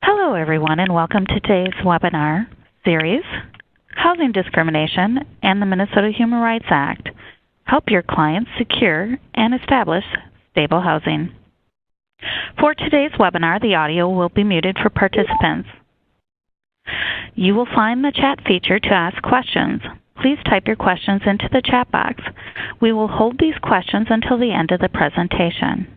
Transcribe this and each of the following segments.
Hello, everyone, and welcome to today's webinar series, Housing Discrimination and the Minnesota Human Rights Act. Help your clients secure and establish stable housing. For today's webinar, the audio will be muted for participants. You will find the chat feature to ask questions. Please type your questions into the chat box. We will hold these questions until the end of the presentation.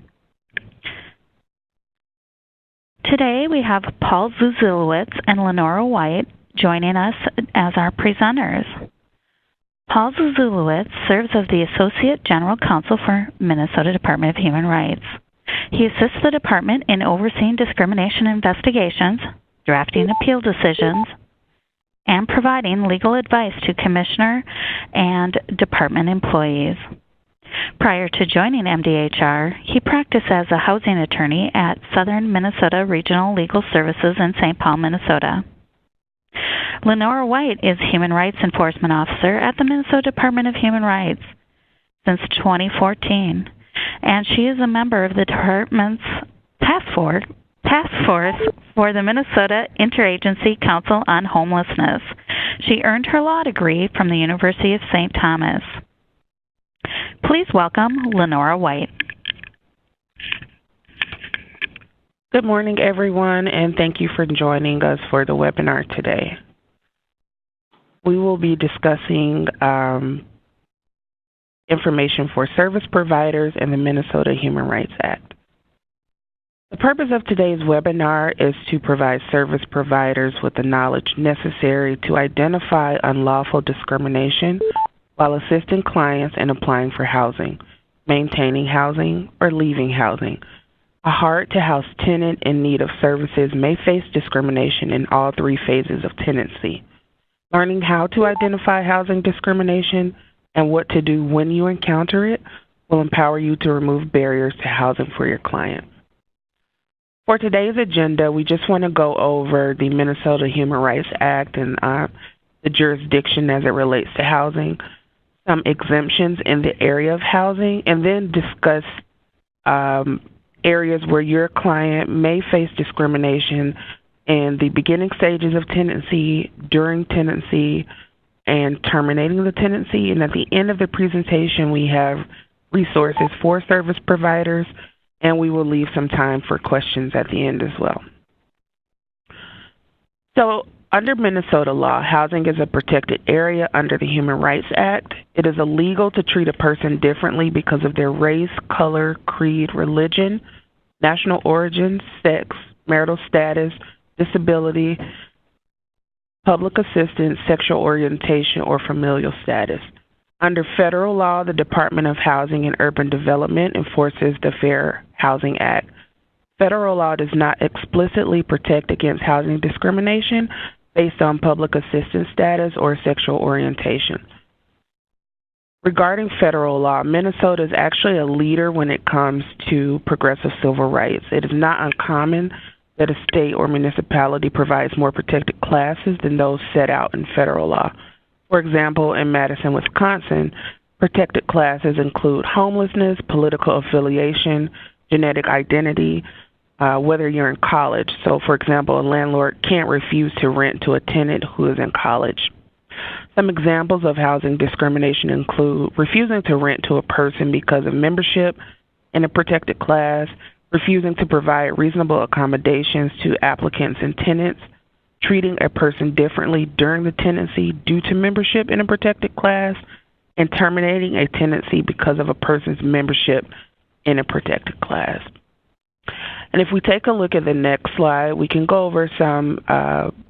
Today we have Paul Zuzulowitz and Lenora White joining us as our presenters. Paul Zuzulowitz serves as the Associate General Counsel for Minnesota Department of Human Rights. He assists the department in overseeing discrimination investigations, drafting appeal decisions, and providing legal advice to Commissioner and department employees. Prior to joining MDHR, he practiced as a housing attorney at Southern Minnesota Regional Legal Services in St. Paul, Minnesota. Lenora White is Human Rights Enforcement Officer at the Minnesota Department of Human Rights since 2014, and she is a member of the department's task force for the Minnesota Interagency Council on Homelessness. She earned her law degree from the University of St. Thomas. Please welcome Lenora White. Good morning, everyone, and thank you for joining us for the webinar today. We will be discussing information for service providers and the Minnesota Human Rights Act. The purpose of today's webinar is to provide service providers with the knowledge necessary to identify unlawful discrimination while assisting clients in applying for housing, maintaining housing, or leaving housing. A hard-to-house tenant in need of services may face discrimination in all three phases of tenancy. Learning how to identify housing discrimination and what to do when you encounter it will empower you to remove barriers to housing for your client. For today's agenda, we just want to go over the Minnesota Human Rights Act and the jurisdiction as it relates to housing, some exemptions in the area of housing, and then discuss areas where your client may face discrimination in the beginning stages of tenancy, during tenancy, and terminating the tenancy. And at the end of the presentation, we have resources for service providers, and we will leave some time for questions at the end as well. So, under Minnesota law, housing is a protected area under the Human Rights Act. It is illegal to treat a person differently because of their race, color, creed, religion, national origin, sex, marital status, disability, public assistance, sexual orientation, or familial status. Under federal law, the Department of Housing and Urban Development enforces the Fair Housing Act. Federal law does not explicitly protect against housing discrimination based on public assistance status or sexual orientation. Regarding federal law, Minnesota is actually a leader when it comes to progressive civil rights. It is not uncommon that a state or municipality provides more protected classes than those set out in federal law. For example, in Madison, Wisconsin, protected classes include homelessness, political affiliation, genetic identity, whether you're in college. So, for example, a landlord can't refuse to rent to a tenant who is in college. Some examples of housing discrimination include refusing to rent to a person because of membership in a protected class, refusing to provide reasonable accommodations to applicants and tenants, treating a person differently during the tenancy due to membership in a protected class, and terminating a tenancy because of a person's membership in a protected class. And if we take a look at the next slide, we can go over some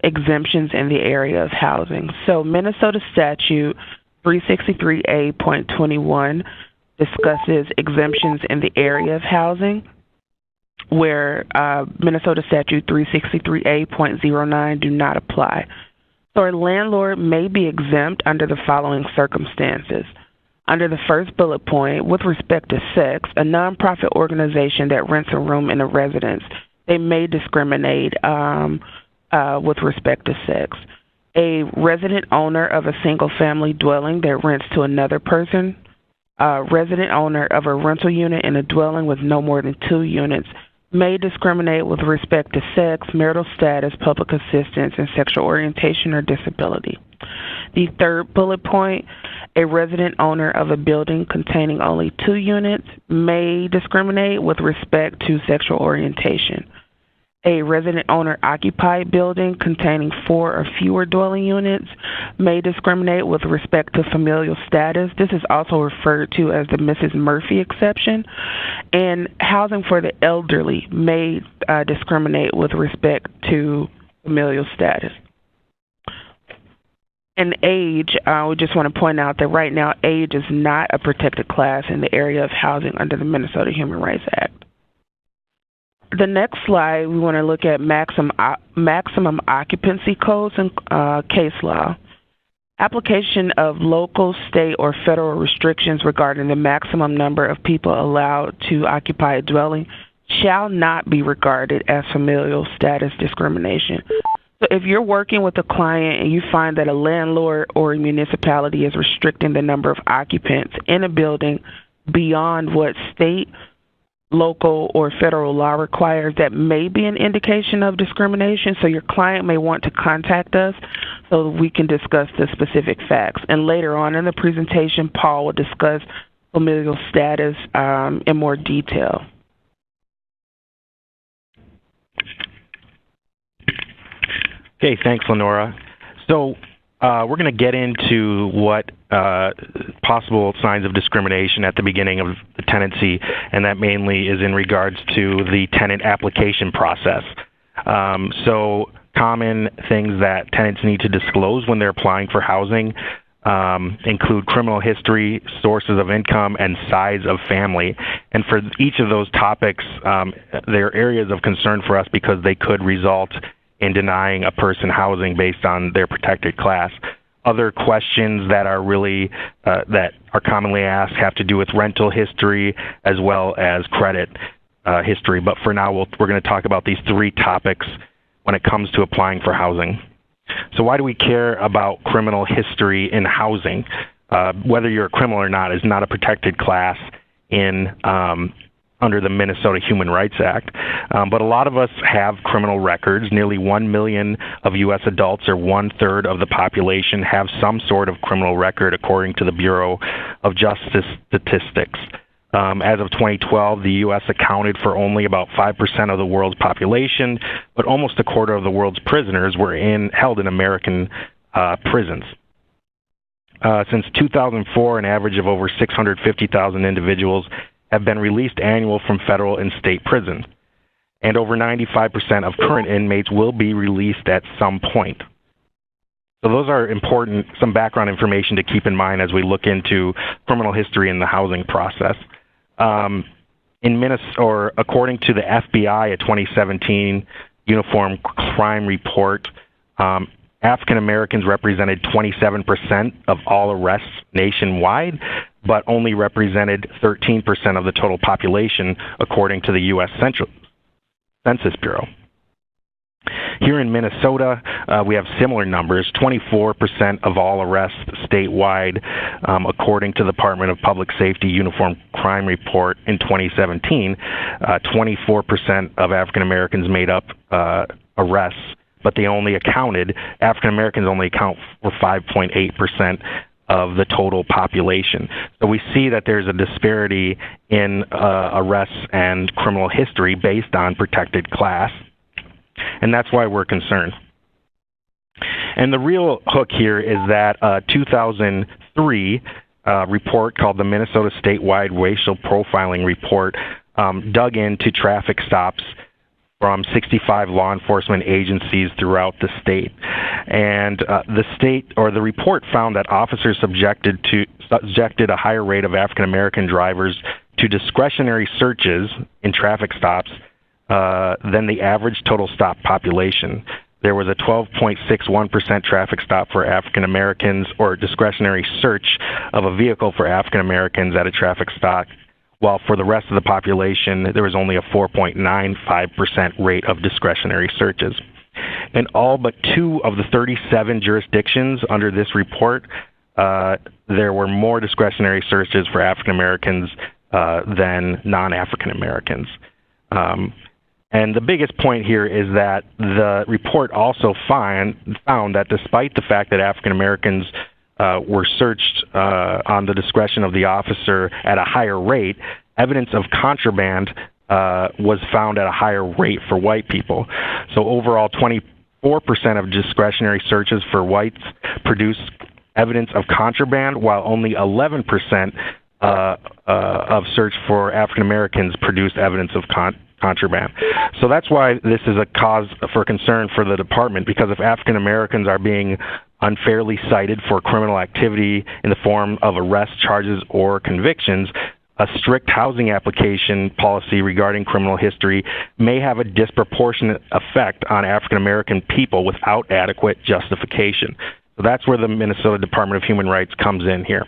exemptions in the area of housing. So Minnesota Statute 363A.21 discusses exemptions in the area of housing, where Minnesota Statute 363A.09 do not apply. So a landlord may be exempt under the following circumstances. Under the first bullet point, with respect to sex, a nonprofit organization that rents a room in a residence, they may discriminate with respect to sex. A resident owner of a single-family dwelling that rents to another person, a resident owner of a rental unit in a dwelling with no more than 2 units may discriminate with respect to sex, marital status, public assistance, and sexual orientation or disability. The third bullet point, a resident owner of a building containing only 2 units may discriminate with respect to sexual orientation. A resident owner occupied building containing 4 or fewer dwelling units may discriminate with respect to familial status. This is also referred to as the Mrs. Murphy exception. And housing for the elderly may discriminate with respect to familial status. And age, we just want to point out that right now age is not a protected class in the area of housing under the Minnesota Human Rights Act. The next slide, we want to look at maximum occupancy codes and case law. Application of local, state, or federal restrictions regarding the maximum number of people allowed to occupy a dwelling shall not be regarded as familial status discrimination. So if you're working with a client and you find that a landlord or a municipality is restricting the number of occupants in a building beyond what state, local, or federal law requires, that may be an indication of discrimination. So your client may want to contact us so that we can discuss the specific facts. And later on in the presentation, Paul will discuss familial status in more detail. Okay, thanks, Lenora. So we're going to get into what possible signs of discrimination at the beginning of the tenancy, and that mainly is in regards to the tenant application process. So common things that tenants need to disclose when they're applying for housing include criminal history, sources of income, and size of family. And for each of those topics, they're areas of concern for us because they could result in denying a person housing based on their protected class. Other questions that are really that are commonly asked have to do with rental history as well as credit history. But for now, we're going to talk about these 3 topics when it comes to applying for housing. So why do we care about criminal history in housing? Whether you're a criminal or not is not a protected class in under the Minnesota Human Rights Act. But a lot of us have criminal records. Nearly 1 million of U.S. adults, or 1/3 of the population, have some sort of criminal record, according to the Bureau of Justice Statistics. As of 2012, the U.S. accounted for only about 5% of the world's population, but almost a quarter of the world's prisoners were held in American prisons. Since 2004, an average of over 650,000 individuals have been released annually from federal and state prisons, and over 95% of current inmates will be released at some point. So those are important, some background information to keep in mind as we look into criminal history in the housing process. In Minnesota, or according to the FBI, a 2017 Uniform Crime Report, African Americans represented 27% of all arrests nationwide, but only represented 13% of the total population, according to the U.S. Census Bureau. Here in Minnesota, we have similar numbers, 24% of all arrests statewide, according to the Department of Public Safety Uniform Crime Report in 2017. 24% of African Americans made up arrests, but African Americans only account for 5.8% of the total population. So we see that there's a disparity in arrests and criminal history based on protected class, and that's why we're concerned. And the real hook here is that a 2003 report called the Minnesota Statewide Racial Profiling Report dug into traffic stops from 65 law enforcement agencies throughout the state. And the report found that officers subjected a higher rate of African American drivers to discretionary searches in traffic stops than the average total stop population. There was a 12.61% traffic stop for African Americans, or discretionary search of a vehicle for African Americans at a traffic stop, while for the rest of the population, there was only a 4.95% rate of discretionary searches. In all but 2 of the 37 jurisdictions under this report, there were more discretionary searches for African Americans than non-African Americans. And the biggest point here is that the report also found that despite the fact that African Americans were searched on the discretion of the officer at a higher rate, evidence of contraband was found at a higher rate for white people. So overall, 24% of discretionary searches for whites produced evidence of contraband, while only 11% of search for African Americans produced evidence of contraband. So that's why this is a cause for concern for the department, because if African Americans are being unfairly cited for criminal activity in the form of arrest charges or convictions, a strict housing application policy regarding criminal history may have a disproportionate effect on African American people without adequate justification. So that's where the Minnesota Department of Human Rights comes in here.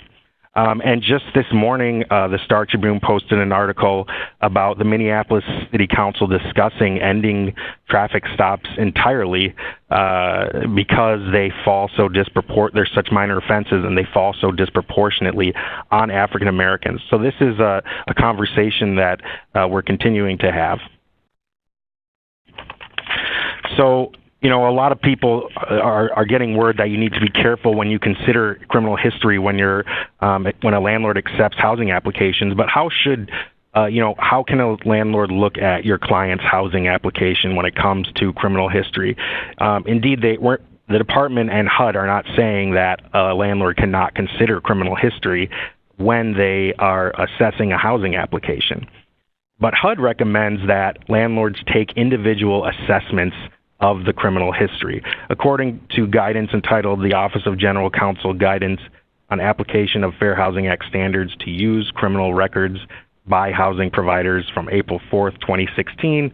And just this morning, the Star Tribune posted an article about the Minneapolis City Council discussing ending traffic stops entirely because they fall so they're such minor offenses and they fall so disproportionately on African Americans. So this is a conversation that we're continuing to have. So, you know, a lot of people are getting word that you need to be careful when you consider criminal history when when a landlord accepts housing applications. But how can a landlord look at your client's housing application when it comes to criminal history? Indeed, the department and HUD are not saying that a landlord cannot consider criminal history when they are assessing a housing application. But HUD recommends that landlords take individual assessments of the criminal history. According to guidance entitled the Office of General Counsel Guidance on Application of Fair Housing Act Standards to Use Criminal Records by Housing Providers from April 4th, 2016,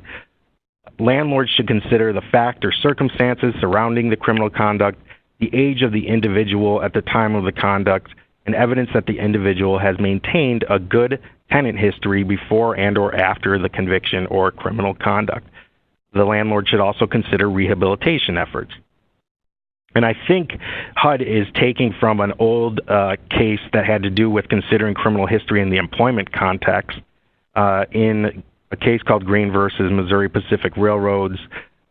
landlords should consider the fact or circumstances surrounding the criminal conduct, the age of the individual at the time of the conduct, and evidence that the individual has maintained a good tenant history before and or after the conviction or criminal conduct. The landlord should also consider rehabilitation efforts. And I think HUD is taking from an old case that had to do with considering criminal history in the employment context. In a case called Green versus Missouri Pacific Railroads,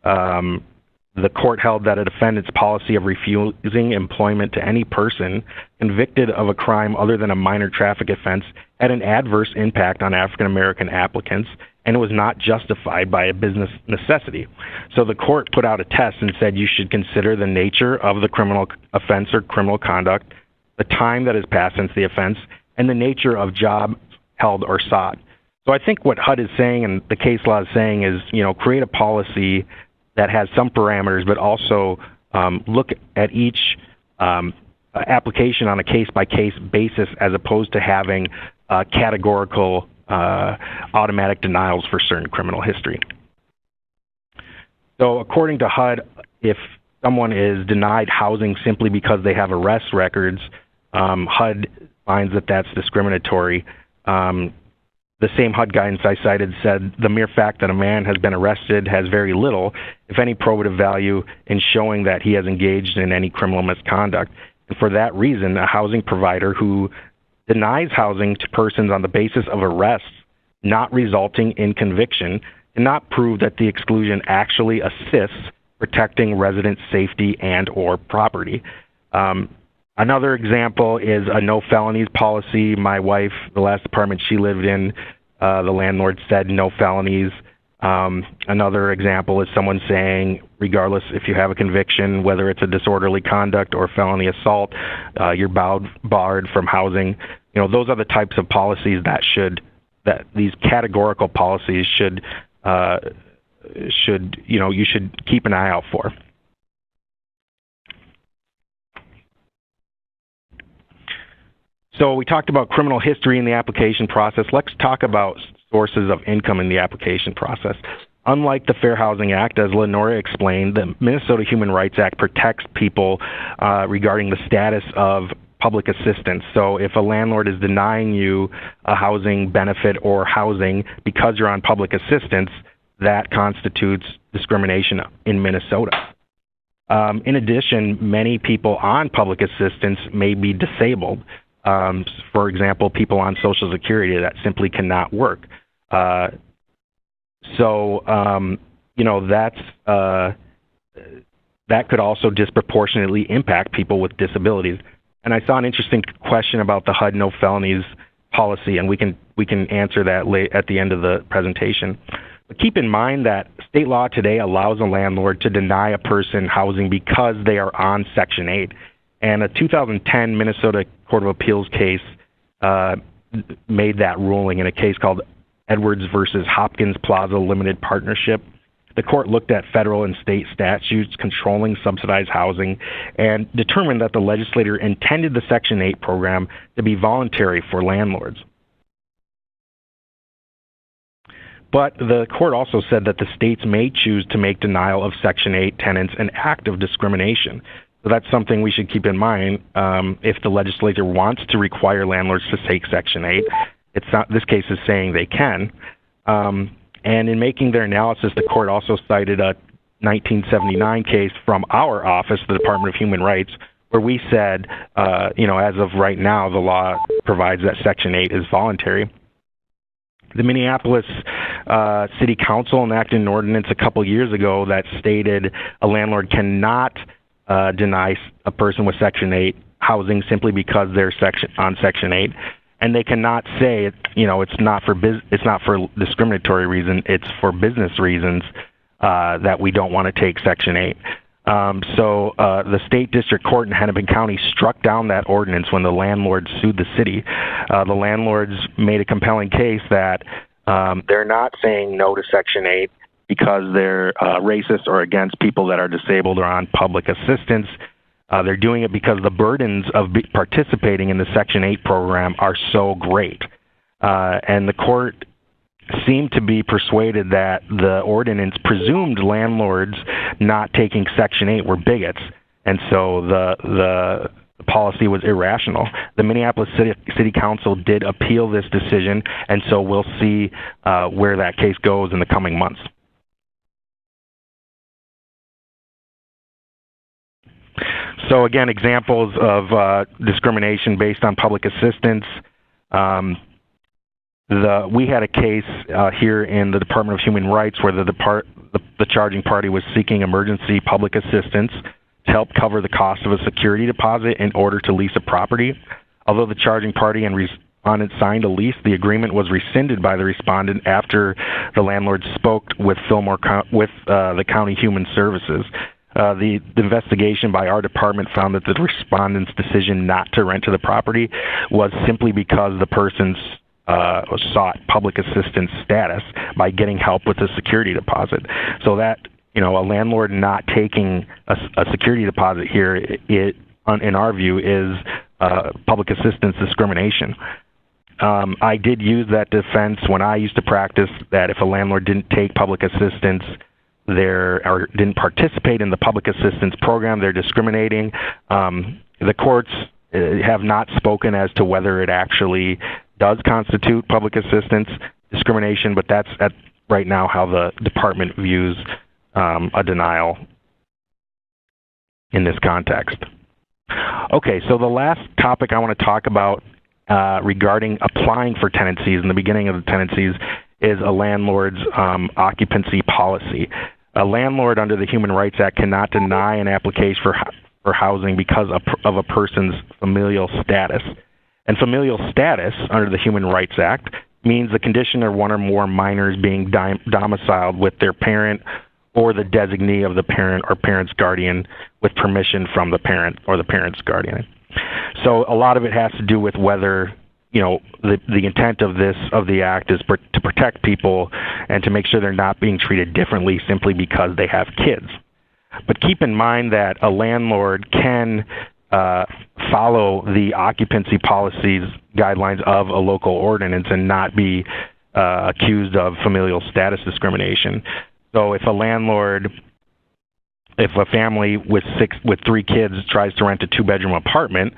the court held that a defendant's policy of refusing employment to any person convicted of a crime other than a minor traffic offense had an adverse impact on African American applicants, and it was not justified by a business necessity. So the court put out a test and said you should consider the nature of the criminal offense or criminal conduct, the time that has passed since the offense, and the nature of job held or sought. So I think what HUD is saying and the case law is saying is, create a policy that has some parameters, but also look at each application on a case-by-case basis as opposed to having categorical automatic denials for certain criminal history. So according to HUD, if someone is denied housing simply because they have arrest records, HUD finds that that's discriminatory. The same HUD guidance I cited said the mere fact that a man has been arrested has very little, if any, probative value in showing that he has engaged in any criminal misconduct. And for that reason, a housing provider who denies housing to persons on the basis of arrests not resulting in conviction cannot prove that the exclusion actually assists protecting resident safety and or property. Another example is a no felonies policy. My wife, the last apartment she lived in, the landlord said no felonies. Another example is someone saying, regardless if you have a conviction, whether it's a disorderly conduct or felony assault, you're barred from housing. Those are the types of policies that these categorical policies should you should keep an eye out for. So we talked about criminal history in the application process. Let's talk about sources of income in the application process. Unlike the Fair Housing Act, as Lenora explained, the Minnesota Human Rights Act protects people regarding the status of public assistance. So if a landlord is denying you a housing benefit or housing because you're on public assistance, that constitutes discrimination in Minnesota. In addition, many people on public assistance may be disabled. For example, people on Social Security that simply cannot work. So, that could also disproportionately impact people with disabilities. And I saw an interesting question about the HUD no felonies policy, and we can answer that at the end of the presentation. But keep in mind that state law today allows a landlord to deny a person housing because they are on Section 8. And a 2010 Minnesota Court of Appeals case made that ruling in a case called Edwards versus Hopkins Plaza Limited Partnership. The court looked at federal and state statutes controlling subsidized housing and determined that the legislature intended the Section 8 program to be voluntary for landlords. But the court also said that the states may choose to make denial of Section 8 tenants an act of discrimination. So that's something we should keep in mind if the legislature wants to require landlords to take Section 8. It's not, this case is saying they can. And in making their analysis, the court also cited a 1979 case from our office, the Department of Human Rights, where we said, as of right now, the law provides that Section 8 is voluntary. The Minneapolis City Council enacted an ordinance a couple years ago that stated a landlord cannot deny a person with Section 8 housing simply because they're on Section 8. And they cannot say, it's not for discriminatory reason, it's for business reasons that we don't want to take Section 8. So the State District Court in Hennepin County struck down that ordinance when the landlords sued the city. The landlords made a compelling case that they're not saying no to Section 8 because they're racist or against people that are disabled or on public assistance. They're doing it because the burdens of participating in the Section 8 program are so great. And the court seemed to be persuaded that the ordinance presumed landlords not taking Section 8 were bigots. And so the policy was irrational. The Minneapolis City Council did appeal this decision, and so we'll see where that case goes in the coming months. So again, examples of discrimination based on public assistance. We had a case here in the Department of Human Rights where the charging party was seeking emergency public assistance to help cover the cost of a security deposit in order to lease a property. Although the charging party and respondent signed a lease, the agreement was rescinded by the respondent after the landlord spoke with the County Human Services. The investigation by our department found that the respondent's decision not to rent to the property was simply because the person sought public assistance status by getting help with a security deposit. So that, a landlord not taking a security deposit here, in our view, is public assistance discrimination. I did use that defense when I used to practice, that if a landlord didn't take public assistance or didn't participate in the public assistance program, they're discriminating. The courts have not spoken as to whether it actually does constitute public assistance discrimination, but that's right now how the department views a denial in this context. Okay, so the last topic I want to talk about regarding applying for tenancies in the beginning of the tenancies is a landlord's occupancy policy. A landlord under the Human Rights Act cannot deny an application for housing because of a person's familial status. And familial status under the Human Rights Act means the condition of one or more minors being domiciled with their parent or the designee of the parent or parent's guardian with permission from the parent or the parent's guardian. So a lot of it has to do with whether the intent of the act is to protect people and to make sure they're not being treated differently simply because they have kids. But keep in mind that a landlord can follow the occupancy policies guidelines of a local ordinance and not be accused of familial status discrimination. So if a family with 3 kids tries to rent a 2-bedroom apartment,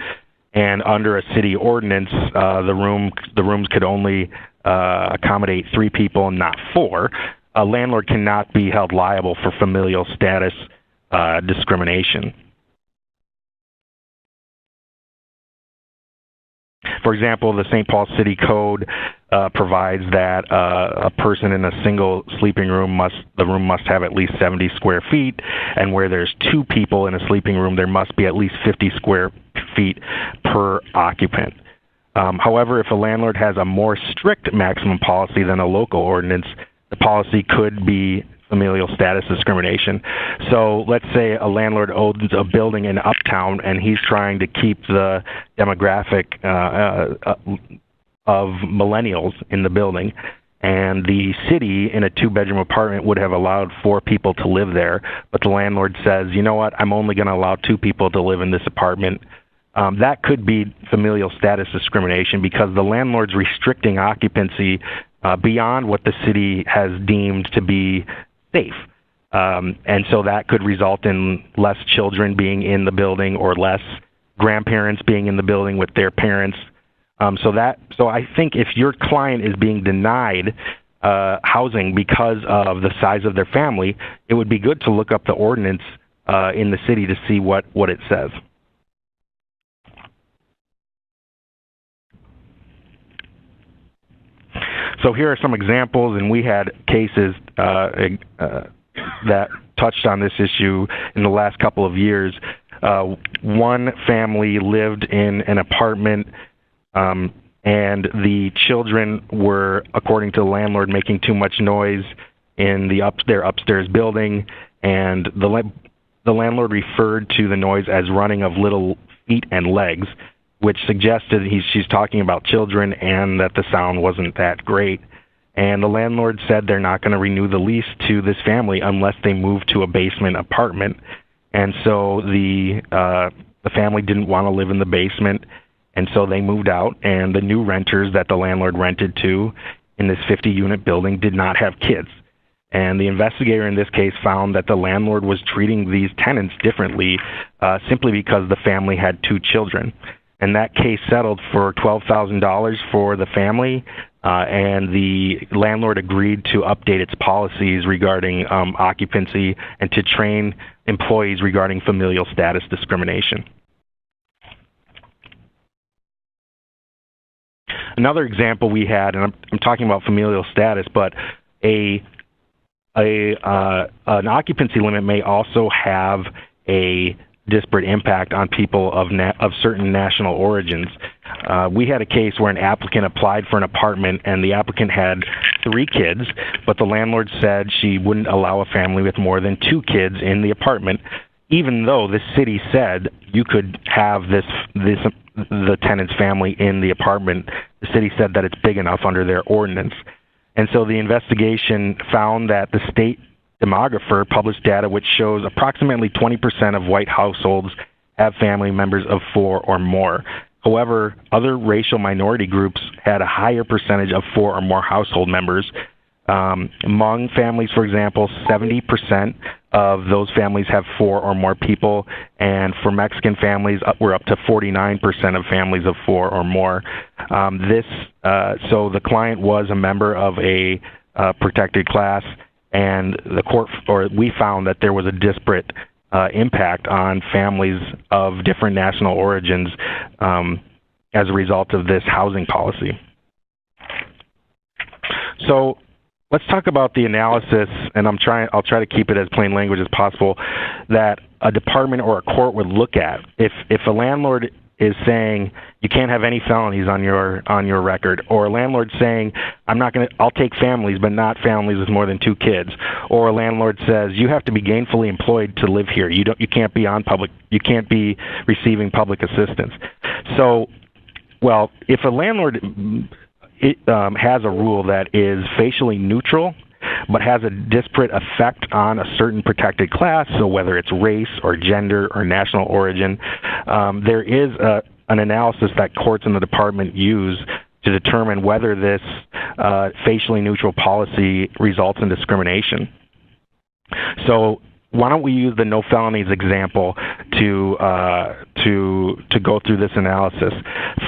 and under a city ordinance, the rooms could only accommodate 3 people and not 4, a landlord cannot be held liable for familial status discrimination. For example, the St. Paul City Code provides that a person in a single sleeping room must have at least 70 square feet, and where there's two people in a sleeping room, there must be at least 50 square feet per occupant. However, if a landlord has a more strict maximum policy than a local ordinance, the policy could be familial status discrimination. So let's say a landlord owns a building in Uptown and he's trying to keep the demographic of millennials in the building, and the city in a 2-bedroom apartment would have allowed 4 people to live there, but the landlord says, you know what, I'm only going to allow 2 people to live in this apartment. That could be familial status discrimination because the landlord's restricting occupancy beyond what the city has deemed to be safe. And so that could result in less children being in the building or less grandparents being in the building with their parents. So I think if your client is being denied housing because of the size of their family, it would be good to look up the ordinance in the city to see what it says. So here are some examples, and we had cases that touched on this issue in the last couple of years. One family lived in an apartment, and the children were, according to the landlord, making too much noise in their upstairs building, and the landlord referred to the noise as running of little feet and legs, which suggested she's talking about children and that the sound wasn't that great. And the landlord said they're not going to renew the lease to this family unless they move to a basement apartment. And so the family didn't want to live in the basement, and so they moved out, and the new renters that the landlord rented to in this 50-unit building did not have kids. And the investigator in this case found that the landlord was treating these tenants differently simply because the family had 2 children. And that case settled for $12,000 for the family, and the landlord agreed to update its policies regarding occupancy and to train employees regarding familial status discrimination. Another example we had, and I'm talking about familial status, but an occupancy limit may also have a disparate impact on people of certain national origins. We had a case where an applicant applied for an apartment, and the applicant had 3 kids, but the landlord said she wouldn't allow a family with more than 2 kids in the apartment, even though the city said you could have the tenant's family in the apartment. The city said that it's big enough under their ordinance. And so the investigation found that the state demographer published data which shows approximately 20% of white households have family members of 4 or more. However, other racial minority groups had a higher percentage of 4 or more household members. Among families, for example, 70% of those families have 4 or more people, and for Mexican families, we're up to 49% of families of 4 or more. So the client was a member of a protected class, and we found that there was a disparate impact on families of different national origins as a result of this housing policy. So let's talk about the analysis, and I'll try to keep it as plain language as possible, that a department or a court would look at. If a landlord is saying you can't have any felonies on your record, or a landlord saying I'll take families but not families with more than 2 kids, or a landlord says you have to be gainfully employed to live here. You can't be receiving public assistance. So, well, if a landlord has a rule that is facially neutral but has a disparate effect on a certain protected class, so whether it's race or gender or national origin, there is an analysis that courts in the department use to determine whether this facially neutral policy results in discrimination. So why don't we use the no felonies example to go through this analysis?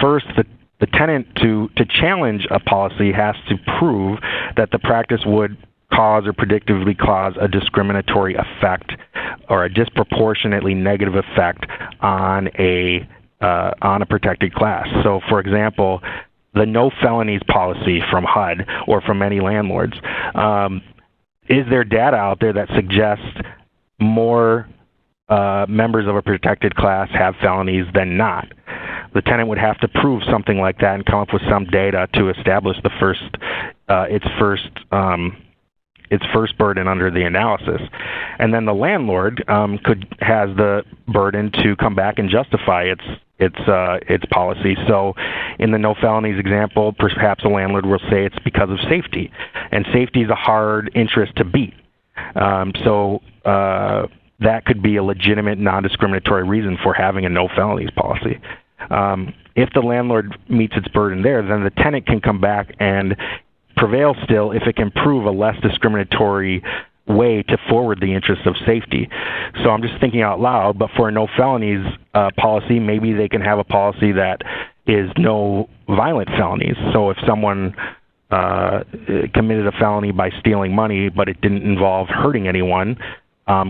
First, the tenant to challenge a policy has to prove that the practice would cause or predictively cause a discriminatory effect or a disproportionately negative effect on a on a protected class. So, for example, the no felonies policy from HUD or from many landlords, is there data out there that suggests more members of a protected class have felonies than not? The tenant would have to prove something like that and come up with some data to establish its first burden under the analysis. And then the landlord has the burden to come back and justify its policy. So in the no felonies example, perhaps a landlord will say it's because of safety, and safety is a hard interest to beat. So that could be a legitimate non-discriminatory reason for having a no felonies policy. If the landlord meets its burden there, then the tenant can come back and prevail still if it can prove a less discriminatory way to forward the interests of safety. So I'm just thinking out loud, but for a no felonies policy, maybe they can have a policy that is no violent felonies. So if someone committed a felony by stealing money, but it didn't involve hurting anyone,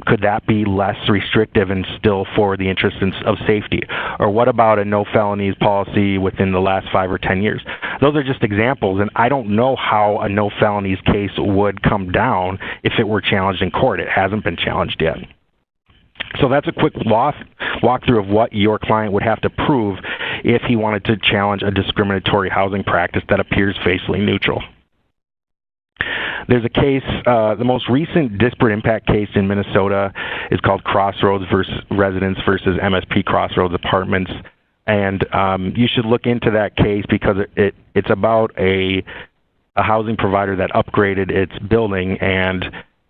could that be less restrictive and still forward the interests of safety? Or what about a no felonies policy within the last 5 or 10 years? Those are just examples, and I don't know how a no felonies case would come down if it were challenged in court. It hasn't been challenged yet. So that's a quick walkthrough of what your client would have to prove if he wanted to challenge a discriminatory housing practice that appears facially neutral. There's a case, the most recent disparate impact case in Minnesota is called Crossroads Residence versus MSP Crossroads Apartments. And you should look into that case because it's about a housing provider that upgraded its building and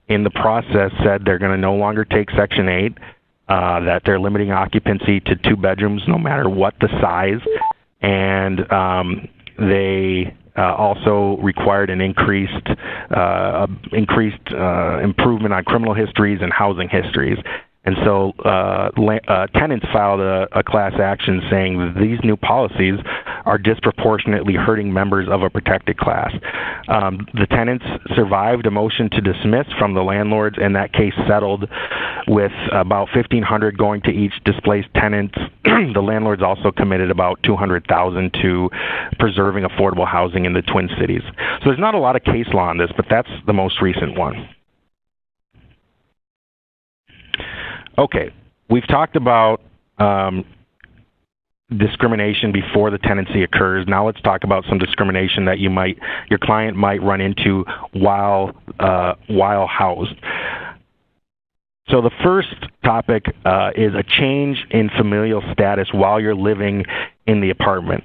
in the process said they're going to no longer take Section 8, that they're limiting occupancy to 2 bedrooms no matter what the size. And they also required an increased improvement on criminal histories and housing histories. And so tenants filed a class action saying that these new policies are disproportionately hurting members of a protected class. The tenants survived a motion to dismiss from the landlords, and that case settled with about $1,500 going to each displaced tenant. The landlords also committed about $200,000 to preserving affordable housing in the Twin Cities. So there's not a lot of case law on this, but that's the most recent one. Okay, we've talked about discrimination before the tenancy occurs. Now let's talk about some discrimination that your client might run into while housed. So the first topic is a change in familial status while you're living in the apartment.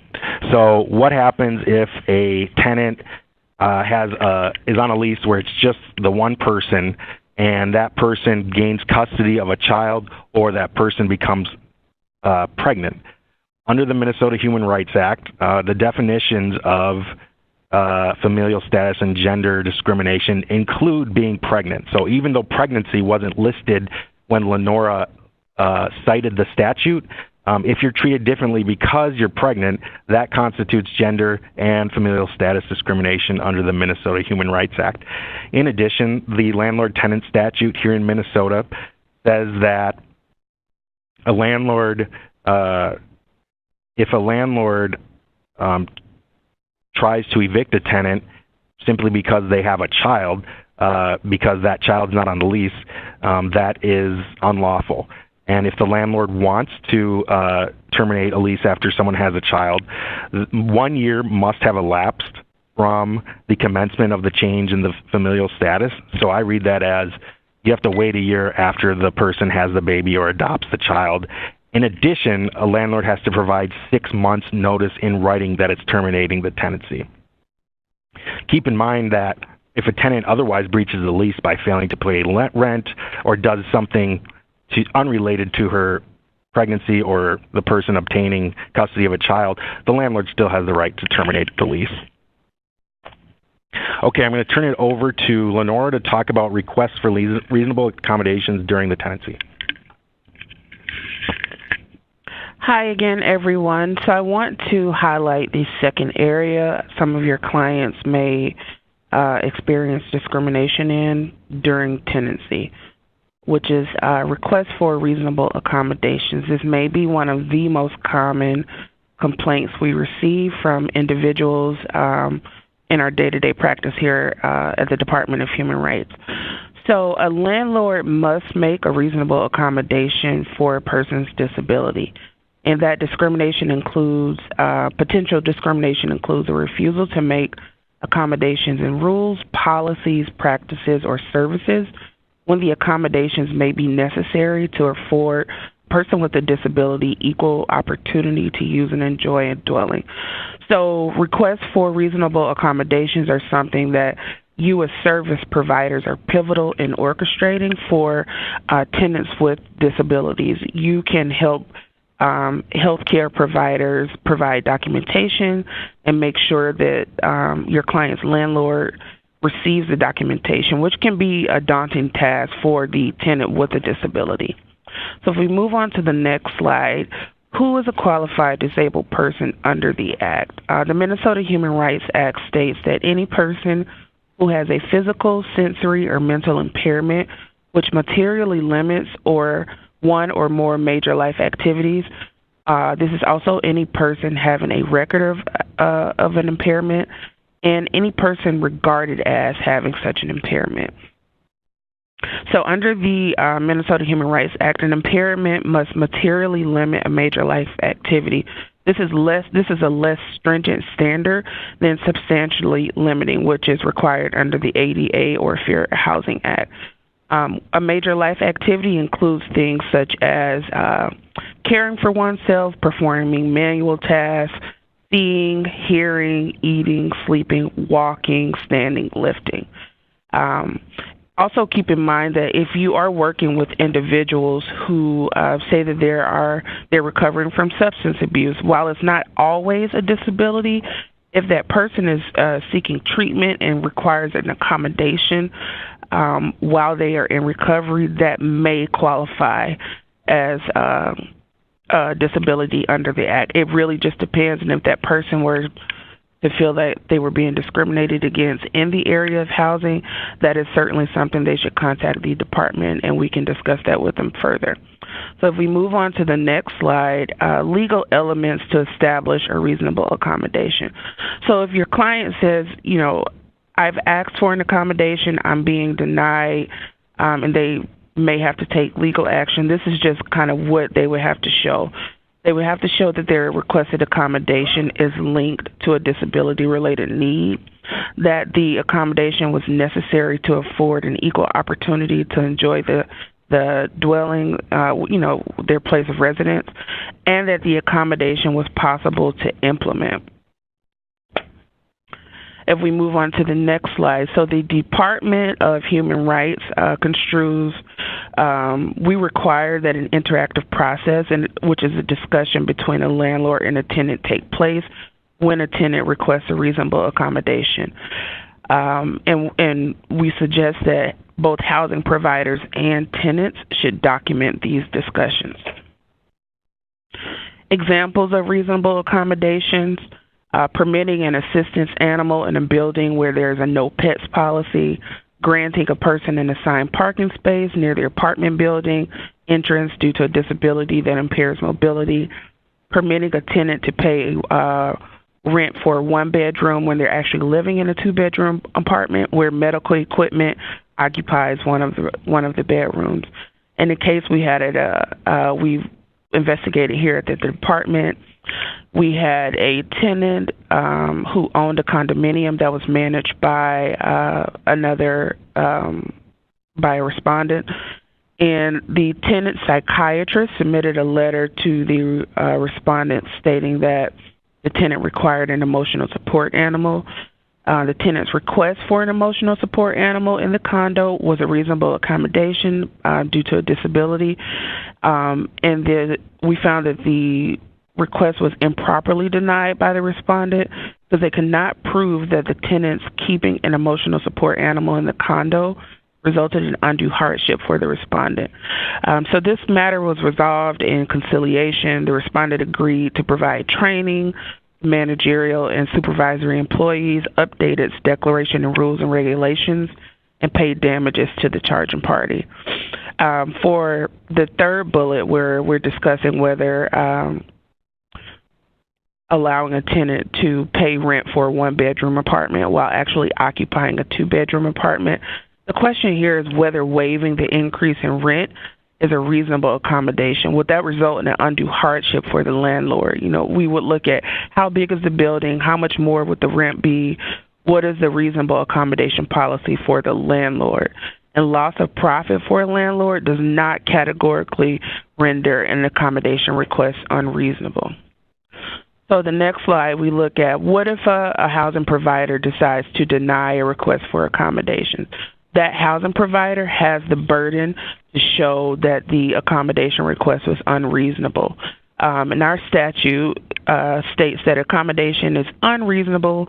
So what happens if a tenant is on a lease where it's just the one person, and that person gains custody of a child or that person becomes pregnant? Under the Minnesota Human Rights Act, the definitions of familial status and gender discrimination include being pregnant. So even though pregnancy wasn't listed when Lenora cited the statute, if you're treated differently because you're pregnant, that constitutes gender and familial status discrimination under the Minnesota Human Rights Act. In addition, the landlord-tenant statute here in Minnesota says that if a landlord tries to evict a tenant simply because they have a child, because that child's not on the lease, that is unlawful. And if the landlord wants to terminate a lease after someone has a child, 1 year must have elapsed from the commencement of the change in the familial status. So I read that as you have to wait a year after the person has the baby or adopts the child. In addition, a landlord has to provide 6 months notice in writing that it's terminating the tenancy. Keep in mind that if a tenant otherwise breaches the lease by failing to pay rent or does something unrelated to her pregnancy or the person obtaining custody of a child, the landlord still has the right to terminate the lease. Okay, I'm going to turn it over to Lenora to talk about requests for reasonable accommodations during the tenancy. Hi again, everyone. So I want to highlight the second area some of your clients may experience discrimination in during tenancy. which is request for reasonable accommodations. This may be one of the most common complaints we receive from individuals in our day-to-day practice here at the Department of Human Rights. So a landlord must make a reasonable accommodation for a person's disability. And that discrimination includes, potential discrimination includes a refusal to make accommodations in rules, policies, practices, or services when the accommodations may be necessary to afford a person with a disability equal opportunity to use and enjoy a dwelling. So requests for reasonable accommodations are something that you as service providers are pivotal in orchestrating for tenants with disabilities. You can help healthcare providers provide documentation and make sure that your client's landlord receives the documentation, which can be a daunting task for the tenant with a disability. So if we move on to the next slide, who is a qualified disabled person under the Act? The Minnesota Human Rights Act states that any person who has a physical, sensory, or mental impairment which materially limits or one or more major life activities. This is also any person having a record of an impairment and any person regarded as having such an impairment. So under the Minnesota Human Rights Act, an impairment must materially limit a major life activity. This is a less stringent standard than substantially limiting, which is required under the ADA or Fair Housing Act. A major life activity includes things such as caring for oneself, performing manual tasks, seeing, hearing, eating, sleeping, walking, standing, lifting. Also keep in mind that if you are working with individuals who say that they're recovering from substance abuse, while it's not always a disability, if that person is seeking treatment and requires an accommodation while they are in recovery, that may qualify as a disability under the Act. It really just depends, and if that person were to feel that they were being discriminated against in the area of housing, that is certainly something they should contact the department, and we can discuss that with them further. So if we move on to the next slide, legal elements to establish a reasonable accommodation. So if your client says, I've asked for an accommodation, I'm being denied, and they may have to take legal action, this is just kind of what they would have to show. They would have to show that their requested accommodation is linked to a disability-related need, that the accommodation was necessary to afford an equal opportunity to enjoy the dwelling, their place of residence, and that the accommodation was possible to implement. If we move on to the next slide, so the Department of Human Rights construes, we require that an interactive process, which is a discussion between a landlord and a tenant, take place when a tenant requests a reasonable accommodation. And we suggest that both housing providers and tenants should document these discussions. Examples of reasonable accommodations: permitting an assistance animal in a building where there's a no pets policy, granting a person an assigned parking space near the apartment building entrance due to a disability that impairs mobility, permitting a tenant to pay rent for a one-bedroom when they're actually living in a two-bedroom apartment where medical equipment occupies one of the bedrooms. In the case we had we've investigated here at the department, we had a tenant who owned a condominium that was managed by by a respondent, and the tenant psychiatrist submitted a letter to the respondent stating that the tenant required an emotional support animal. The tenant's request for an emotional support animal in the condo was a reasonable accommodation due to a disability, and we found that the request was improperly denied by the respondent because they could not prove that the tenant's keeping an emotional support animal in the condo resulted in undue hardship for the respondent. So this matter was resolved in conciliation. The respondent agreed to provide training, managerial and supervisory employees, update its declaration and rules and regulations, and paid damages to the charging party. For the third bullet, where we're discussing whether allowing a tenant to pay rent for a one-bedroom apartment while actually occupying a two-bedroom apartment, the question here is whether waiving the increase in rent is a reasonable accommodation. Would that result in an undue hardship for the landlord? We would look at how big is the building, how much more would the rent be, what is the reasonable accommodation policy for the landlord? And loss of profit for a landlord does not categorically render an accommodation request unreasonable. So the next slide, we look at what if a housing provider decides to deny a request for accommodations. That housing provider has the burden to show that the accommodation request was unreasonable. And our statute states that accommodation is unreasonable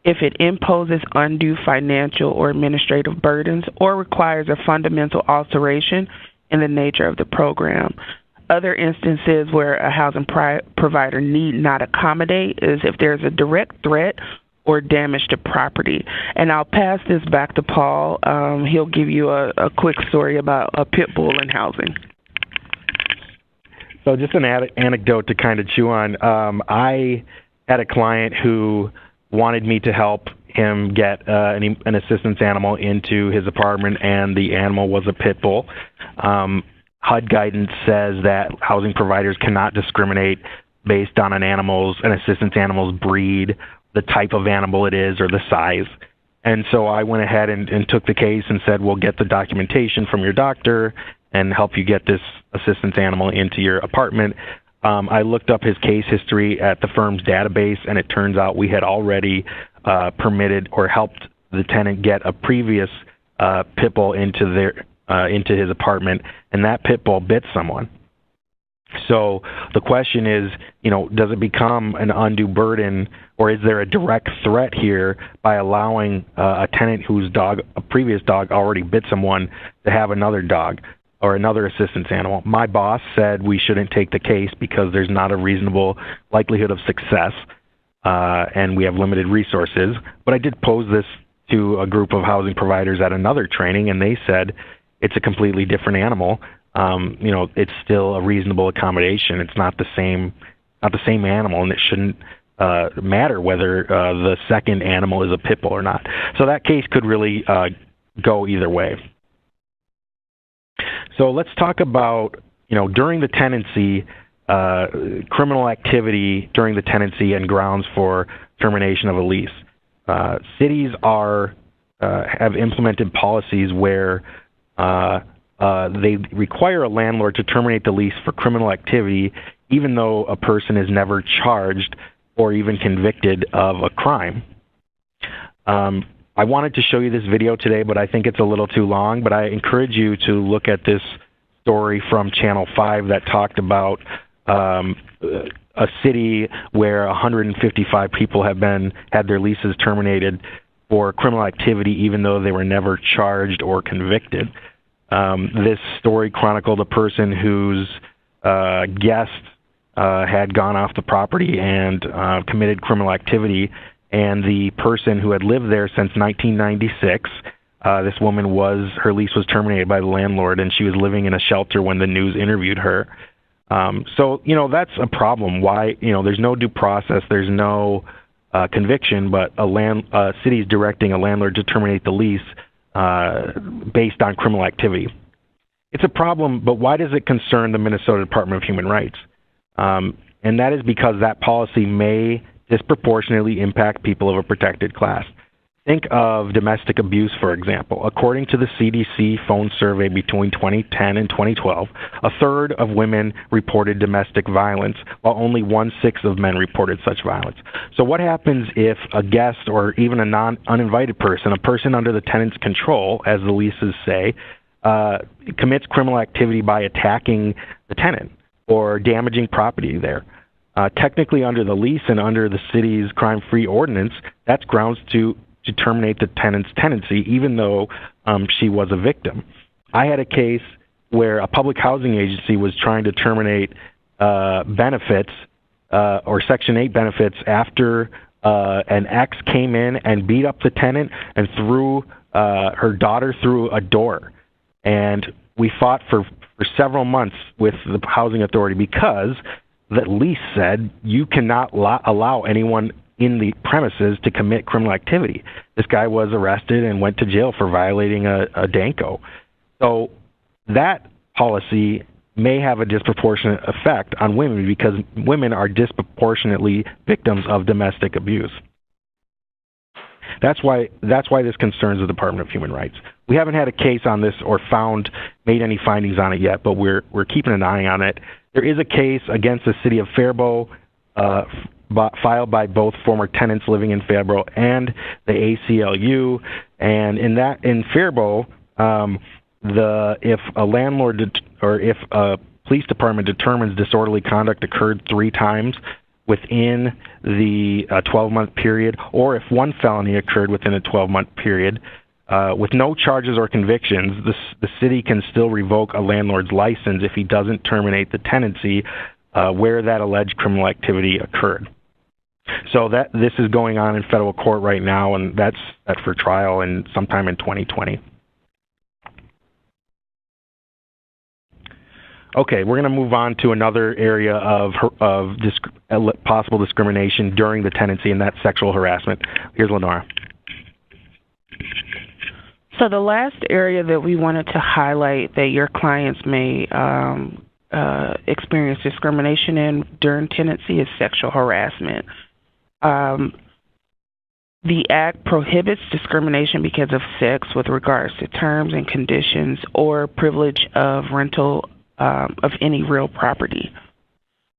if it imposes undue financial or administrative burdens or requires a fundamental alteration in the nature of the program. Other instances where a housing provider need not accommodate is if there's a direct threat or damage to property. And I'll pass this back to Paul. He'll give you a quick story about a pit bull in housing. So just an anecdote to kind of chew on. I had a client who wanted me to help him get an assistance animal into his apartment, and the animal was a pit bull. HUD guidance says that housing providers cannot discriminate based on an assistance animal's breed, the type of animal it is, or the size. And so I went ahead and took the case and said, we'll get the documentation from your doctor and help you get this assistance animal into your apartment. I looked up his case history at the firm's database, and it turns out we had already permitted or helped the tenant get a previous pit bull into his apartment, and that pit bull bit someone. So the question is, does it become an undue burden, or is there a direct threat here by allowing a tenant whose previous dog already bit someone to have another dog or another assistance animal? My boss said we shouldn't take the case because there's not a reasonable likelihood of success, and we have limited resources. But I did pose this to a group of housing providers at another training, and they said it's a completely different animal. It's still a reasonable accommodation. It's not the same animal, and it shouldn't matter whether the second animal is a pit bull or not. So that case could really go either way. So let's talk about, during the tenancy, criminal activity during the tenancy and grounds for termination of a lease. Cities have implemented policies where they require a landlord to terminate the lease for criminal activity, even though a person is never charged or even convicted of a crime. I wanted to show you this video today, but I think it's a little too long. But I encourage you to look at this story from Channel 5 that talked about a city where 155 people had their leases terminated for criminal activity, even though they were never charged or convicted. This story chronicled a person whose guest had gone off the property and committed criminal activity, and the person who had lived there since 1996, this woman her lease was terminated by the landlord, and she was living in a shelter when the news interviewed her. So that's a problem. Why, there's no due process, there's no conviction, but a city is directing a landlord to terminate the lease based on criminal activity. It's a problem, but why does it concern the Minnesota Department of Human Rights? And that is because that policy may disproportionately impact people of a protected class. Think of domestic abuse, for example. According to the CDC phone survey between 2010 and 2012, a third of women reported domestic violence, while only 1/6 of men reported such violence. So what happens if a guest or even a uninvited person, a person under the tenant's control, as the leases say, commits criminal activity by attacking the tenant or damaging property there? Technically, under the lease and under the city's crime-free ordinance, that's grounds to terminate the tenant's tenancy, even though she was a victim. I had a case where a public housing agency was trying to terminate benefits or Section 8 benefits after an ex came in and beat up the tenant and threw her daughter through a door. And we fought for several months with the housing authority because the lease said you cannot allow anyone in the premises to commit criminal activity. This guy was arrested and went to jail for violating a DANCO. So that policy may have a disproportionate effect on women because women are disproportionately victims of domestic abuse. That's why this concerns the Department of Human Rights. We haven't had a case on this or made any findings on it yet, but we're keeping an eye on it. There is a case against the city of Faribault filed by both former tenants living in Faribault and the ACLU, and in Faribault, if a landlord or if a police department determines disorderly conduct occurred 3 times within the 12-month period, or if one felony occurred within a 12-month period, with no charges or convictions, the city can still revoke a landlord's license if he doesn't terminate the tenancy where that alleged criminal activity occurred. So this is going on in federal court right now, and that's set for trial sometime in 2020. Okay, we're going to move on to another area of possible discrimination during the tenancy, and that's sexual harassment. Here's Lenora. So the last area that we wanted to highlight that your clients may experience discrimination in during tenancy is sexual harassment. The Act prohibits discrimination because of sex with regards to terms and conditions or privilege of rental of any real property.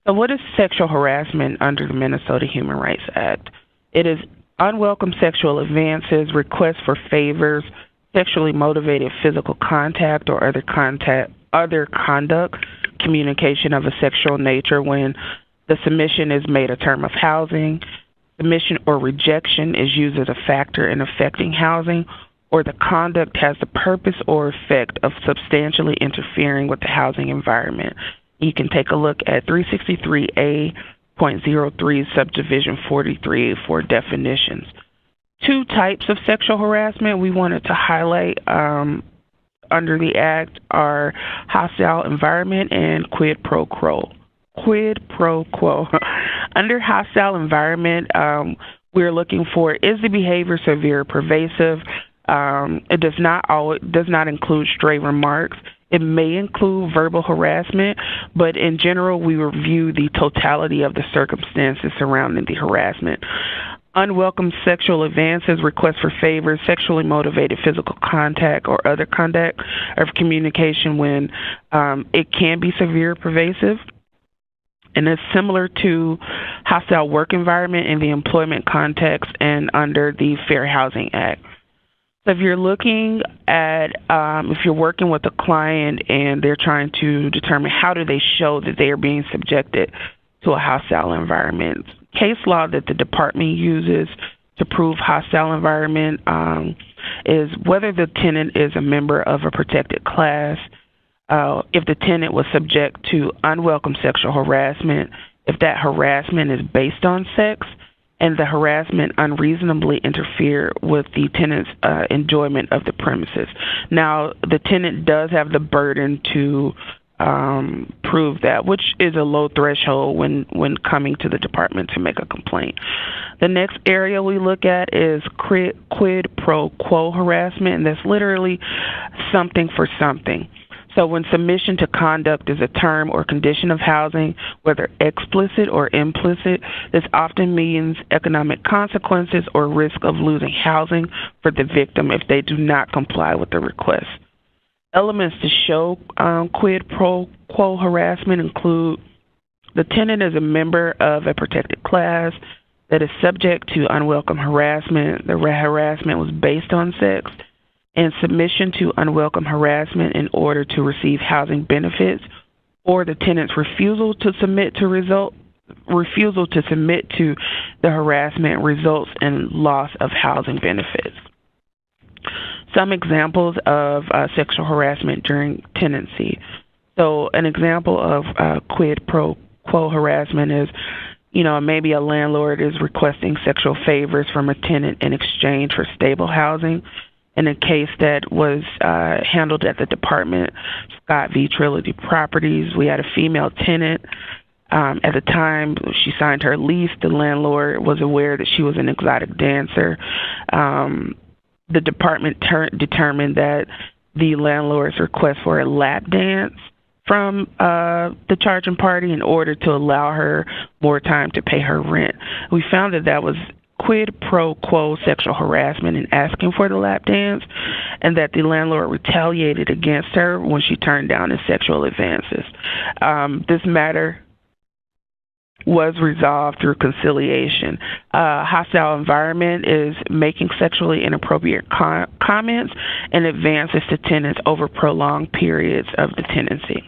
So what is sexual harassment under the Minnesota Human Rights Act? It is unwelcome sexual advances, requests for favors, sexually motivated physical contact or other conduct, communication of a sexual nature when the submission is made a term of housing, submission or rejection is used as a factor in affecting housing, or the conduct has the purpose or effect of substantially interfering with the housing environment. You can take a look at 363A.03 subdivision 43 for definitions. 2 types of sexual harassment we wanted to highlight under the Act are hostile environment and quid pro quo. Quid pro quo. Under hostile environment, we're looking for, is the behavior severe or pervasive? It does not include stray remarks. It may include verbal harassment, but in general, we review the totality of the circumstances surrounding the harassment. Unwelcome sexual advances, requests for favors, sexually motivated physical contact, or other conduct of communication when it can be severe or pervasive. And it's similar to hostile work environment in the employment context and under the Fair Housing Act. So if you're looking at, if you're working with a client and they're trying to determine how do they show that they are being subjected to a hostile environment, case law that the department uses to prove hostile environment is whether the tenant is a member of a protected class, if the tenant was subject to unwelcome sexual harassment, if that harassment is based on sex, and the harassment unreasonably interfere with the tenant's enjoyment of the premises. Now, the tenant does have the burden to prove that, which is a low threshold when coming to the department to make a complaint. The next area we look at is quid pro quo harassment, and that's literally something for something. So when submission to conduct is a term or condition of housing, whether explicit or implicit, this often means economic consequences or risk of losing housing for the victim if they do not comply with the request. Elements to show quid pro quo harassment include the tenant is a member of a protected class that is subject to unwelcome harassment. The harassment was based on sex, and submission to unwelcome harassment in order to receive housing benefits, or the tenant's refusal to submit to the harassment results in loss of housing benefits. Some examples of sexual harassment during tenancy. So an example of quid pro quo harassment is, maybe a landlord is requesting sexual favors from a tenant in exchange for stable housing. in a case that was handled at the department, Scott v. Trilogy Properties. We had a female tenant. At the time she signed her lease, the landlord was aware that she was an exotic dancer. The department determined that the landlord's request for a lap dance from the charging party in order to allow her more time to pay her rent. We found that that was quid pro quo sexual harassment in asking for the lap dance, and that the landlord retaliated against her when she turned down his sexual advances. This matter was resolved through conciliation. Hostile environment is making sexually inappropriate comments and advances to tenants over prolonged periods of the tenancy.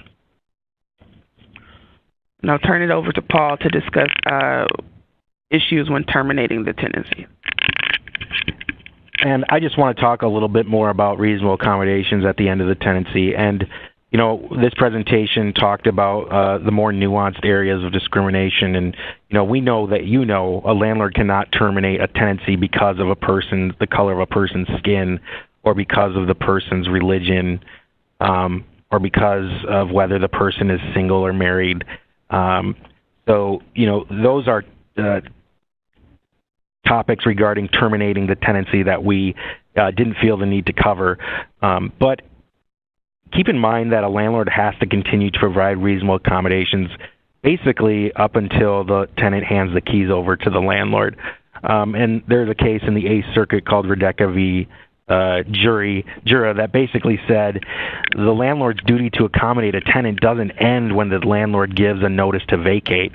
Now I'll turn it over to Paul to discuss issues when terminating the tenancy. And I just want to talk a little bit more about reasonable accommodations at the end of the tenancy. And you know, this presentation talked about the more nuanced areas of discrimination, and we know that a landlord cannot terminate a tenancy because of the color of a person's skin, or because of the person's religion, or because of whether the person is single or married. So those are topics regarding terminating the tenancy that we didn't feel the need to cover, but keep in mind that a landlord has to continue to provide reasonable accommodations basically up until the tenant hands the keys over to the landlord. And there's a case in the 8th Circuit called Redeka v. Jura that basically said the landlord's duty to accommodate a tenant doesn't end when the landlord gives a notice to vacate.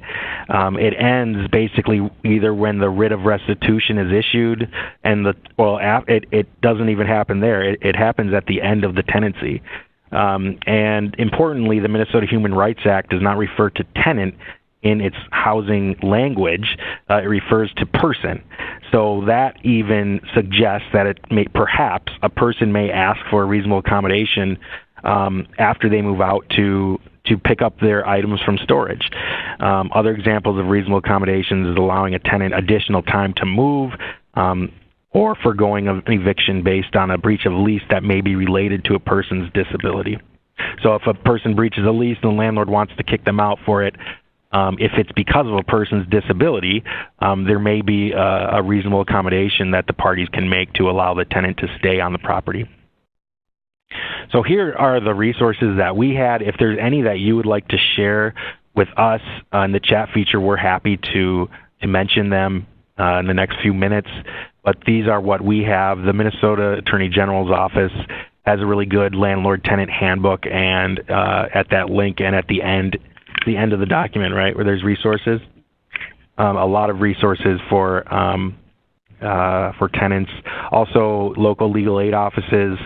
It ends basically either when the writ of restitution is issued, and it doesn't even happen there. It happens at the end of the tenancy. And importantly, the Minnesota Human Rights Act does not refer to tenant in its housing language. It refers to person. So that even suggests that perhaps a person may ask for a reasonable accommodation after they move out to pick up their items from storage. Other examples of reasonable accommodations is allowing a tenant additional time to move, or foregoing an eviction based on a breach of lease that may be related to a person's disability. So if a person breaches a lease and the landlord wants to kick them out for it, if it's because of a person's disability, there may be a reasonable accommodation that the parties can make to allow the tenant to stay on the property. So here are the resources that we had. If there's any that you would like to share with us in the chat feature, we're happy to mention them in the next few minutes. But these are what we have. The Minnesota Attorney General's office has a really good landlord-tenant handbook, and at that link and at the end of the document, right, where there's resources, a lot of resources for tenants. Also, local legal aid offices,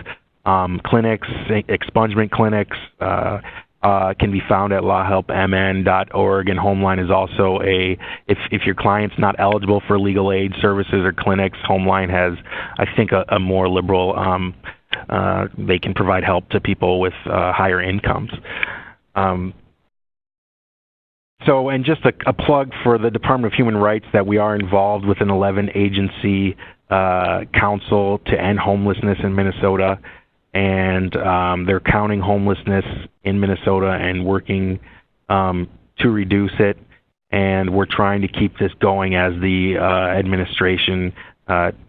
clinics, expungement clinics can be found at lawhelpmn.org, and Homeline is also if your client's not eligible for legal aid services or clinics, Homeline has, I think, a more liberal, they can provide help to people with higher incomes. So, and just a plug for the Department of Human Rights that we are involved with an 11-agency council to end homelessness in Minnesota, and they're counting homelessness in Minnesota and working to reduce it, and we're trying to keep this going as the administration,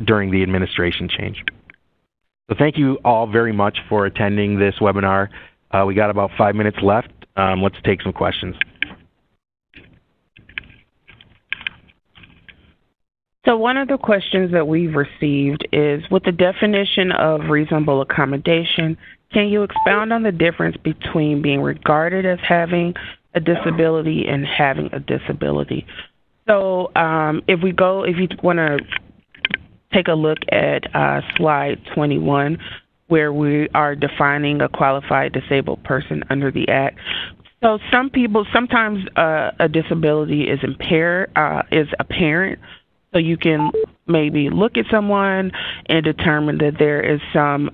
during the administration change. So thank you all very much for attending this webinar. We got about 5 minutes left. Let's take some questions. So one of the questions that we've received is, with the definition of reasonable accommodation, can you expound on the difference between being regarded as having a disability and having a disability? So if you want to take a look at slide 21, where we are defining a qualified disabled person under the Act. So sometimes a disability is apparent. So you can maybe look at someone and determine that there is some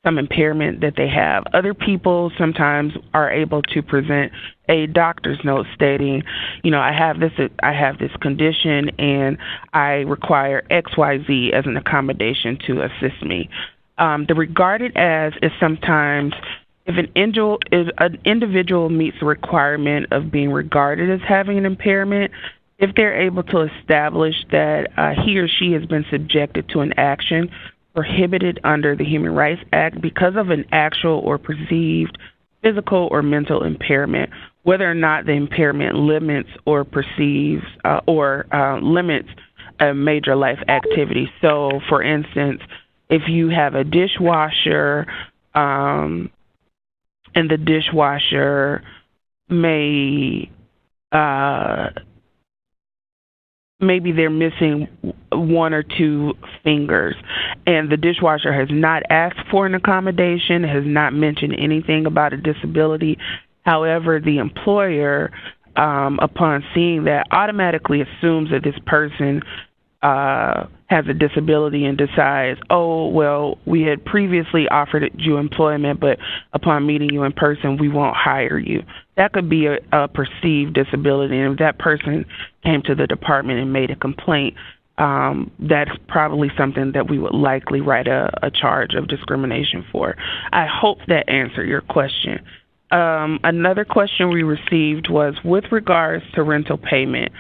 impairment that they have. Other people sometimes are able to present a doctor's note stating, I have this condition and I require XYZ as an accommodation to assist me. The regarded as is sometimes if an individual meets the requirement of being regarded as having an impairment, if they're able to establish that he or she has been subjected to an action prohibited under the Human Rights Act because of an actual or perceived physical or mental impairment, whether or not the impairment limits or perceives limits a major life activity. So, for instance, if you have a dishwasher and the dishwasher may maybe they're missing one or two fingers, and the dishwasher has not asked for an accommodation, has not mentioned anything about a disability. However, the employer, upon seeing that, automatically assumes that this person has a disability and decides, oh, well, we had previously offered you employment, but upon meeting you in person, we won't hire you. That could be a perceived disability, and if that person came to the department and made a complaint, that's probably something that we would likely write a charge of discrimination for. I hope that answered your question. Another question we received was, with regards to rental payment,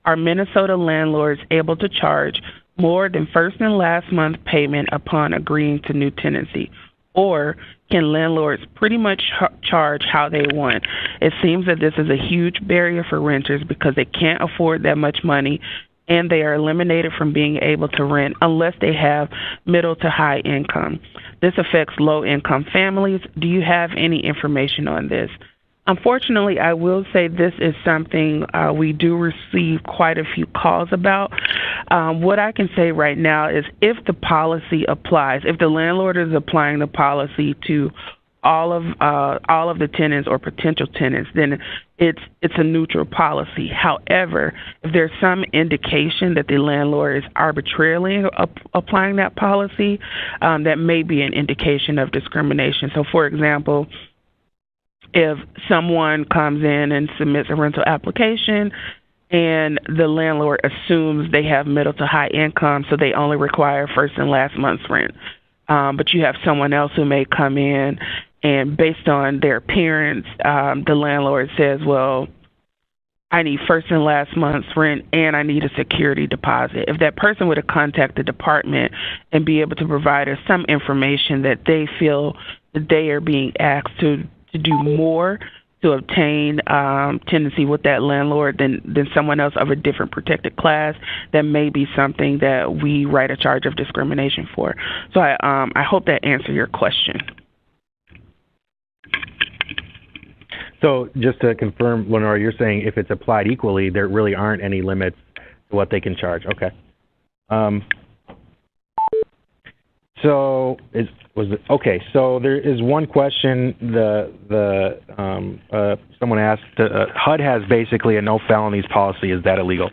are Minnesota landlords able to charge more than first and last month payment upon agreeing to new tenancy? Or can landlords pretty much charge how they want? It seems that this is a huge barrier for renters because they can't afford that much money and they are eliminated from being able to rent unless they have middle to high income. This affects low-income families. Do you have any information on this? Unfortunately, I will say this is something we do receive quite a few calls about. What I can say right now is if the policy applies, if the landlord is applying the policy to all of the tenants or potential tenants, then it's a neutral policy. However, if there's some indication that the landlord is arbitrarily applying that policy, that may be an indication of discrimination. So, for example, if someone comes in and submits a rental application and the landlord assumes they have middle to high income, so they only require first and last month's rent, but you have someone else who may come in and based on their appearance, the landlord says, well, I need first and last month's rent and I need a security deposit. If that person would have contacted the department and be able to provide us some information that they feel that they are being asked to do more to obtain tenancy with that landlord than someone else of a different protected class, that may be something that we write a charge of discrimination for. So I hope that answered your question. So just to confirm, Lenora, you're saying if it's applied equally, there really aren't any limits to what they can charge. Okay. So there is one question. Someone asked, HUD has basically a no felonies policy. Is that illegal?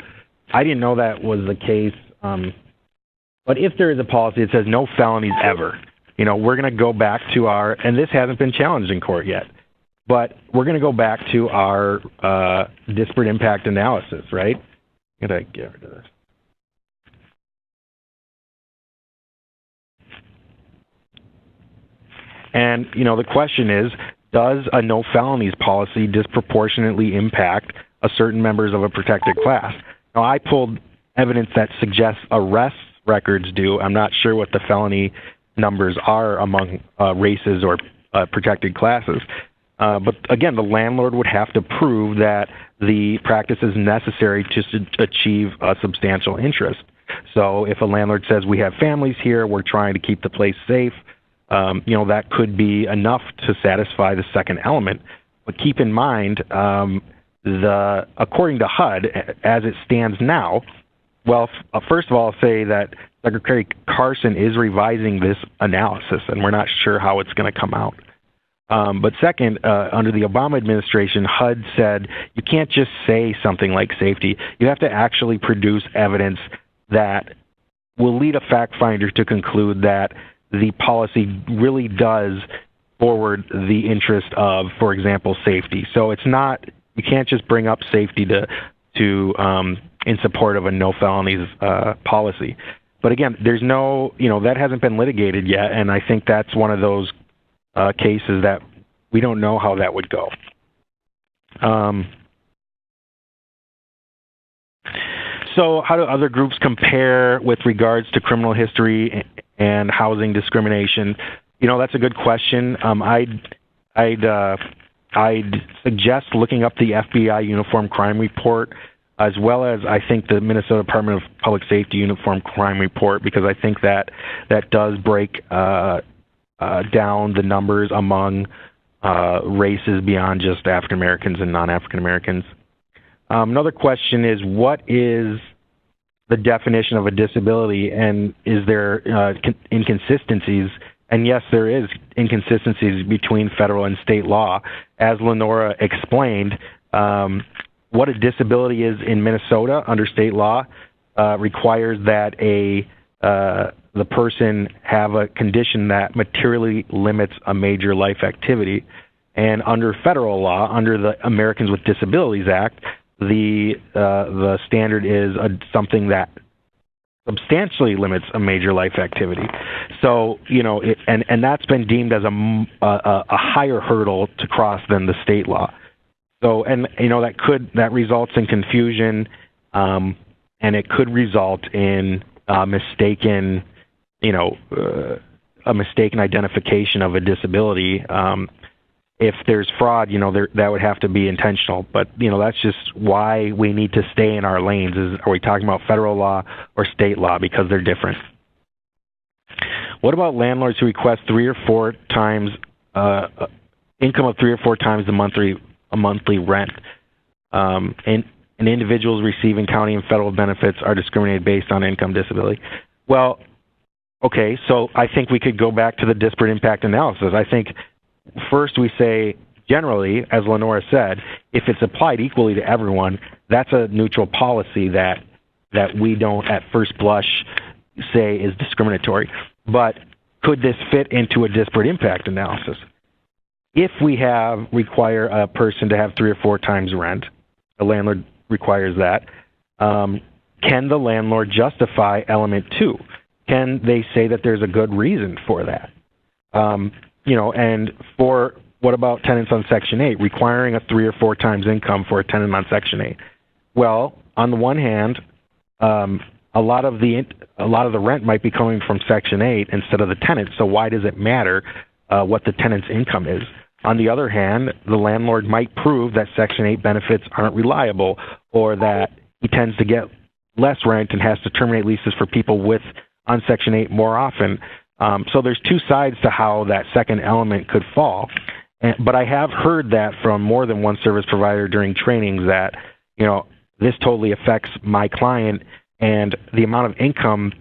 I didn't know that was the case. But if there is a policy that says no felonies ever, we're going to go back to and this hasn't been challenged in court yet, but we're going to go back to our disparate impact analysis, right? I'm going to get rid of this. And, the question is, does a no felonies policy disproportionately impact a certain members of a protected class? Now, I pulled evidence that suggests arrest records do. I'm not sure what the felony numbers are among races or protected classes. But again, the landlord would have to prove that the practice is necessary to achieve a substantial interest. So if a landlord says, we have families here, we're trying to keep the place safe, that could be enough to satisfy the second element. But keep in mind, according to HUD, as it stands now, well, first of all, I'll say that Secretary Carson is revising this analysis, and we're not sure how it's going to come out. But second, under the Obama administration, HUD said you can't just say something like safety. You have to actually produce evidence that will lead a fact finder to conclude that the policy really does forward the interest of, for example, safety. So it's not you can't just bring up safety to in support of a no felonies policy. But again, there's no, that hasn't been litigated yet, and I think that's one of those cases that we don't know how that would go. So how do other groups compare with regards to criminal history and housing discrimination? That's a good question. I'd suggest looking up the FBI Uniform Crime Report, as well as I think the Minnesota Department of Public Safety Uniform Crime Report, because I think that does break down the numbers among races beyond just African Americans and non-African Americans. Another question is, what is the definition of a disability, and is there inconsistencies? And yes, there is inconsistencies between federal and state law. As Lenora explained, what a disability is in Minnesota under state law requires that the person have a condition that materially limits a major life activity. And under federal law, under the Americans with Disabilities Act, the standard is something that substantially limits a major life activity. So, and that's been deemed as a higher hurdle to cross than the state law. So, and that results in confusion, and it could result in mistaken identification of a disability. If there's fraud, that would have to be intentional. But, that's just why we need to stay in our lanes. Are we talking about federal law or state law? Because they're different. What about landlords who request 3 or 4 times income of 3 or 4 times a monthly rent? And individuals receiving county and federal benefits are discriminated based on income disability. Well, okay, so I think we could go back to the disparate impact analysis. I think first we say, generally, as Lenora said, if it's applied equally to everyone, that's a neutral policy that we don't at first blush say is discriminatory. But could this fit into a disparate impact analysis? If we require a person to have 3 or 4 times rent, the landlord requires that, can the landlord justify element 2? Can they say that there's a good reason for that? And for what about tenants on Section 8, requiring a 3 or 4 times income for a tenant on Section 8? Well, on the one hand, a lot of the rent might be coming from Section 8 instead of the tenant. So why does it matter what the tenant's income is? On the other hand, the landlord might prove that Section 8 benefits aren't reliable, or that he tends to get less rent and has to terminate leases for people on Section 8 more often. So there's 2 sides to how that second element could fall. But I have heard that from more than one service provider during trainings that, this totally affects my client, and the amount of income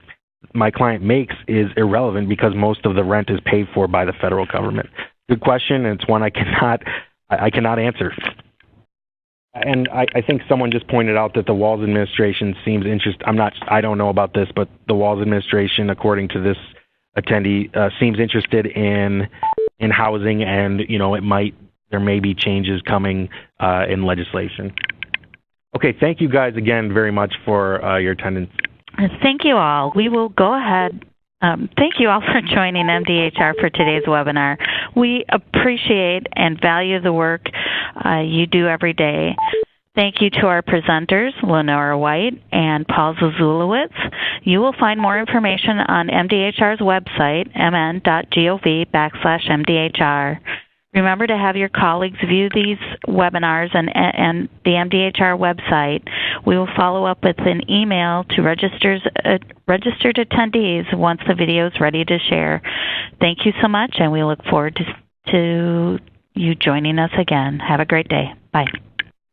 my client makes is irrelevant because most of the rent is paid for by the federal government. Good question, and it's one I cannot answer. And I think someone just pointed out that the Walz administration seems interested. I don't know about this, but the Walz administration, according to this attendee, seems interested in housing, and there may be changes coming in legislation. Okay, thank you guys again very much for your attendance. Thank you all. We will go ahead. Thank you all for joining MDHR for today's webinar. We appreciate and value the work you do every day. Thank you to our presenters, Lenora White and Paul Zuzulowicz. You will find more information on MDHR's website, mn.gov/MDHR. Remember to have your colleagues view these webinars and the MDHR website. We will follow up with an email to registered attendees once the video is ready to share. Thank you so much, and we look forward to you joining us again. Have a great day. Bye.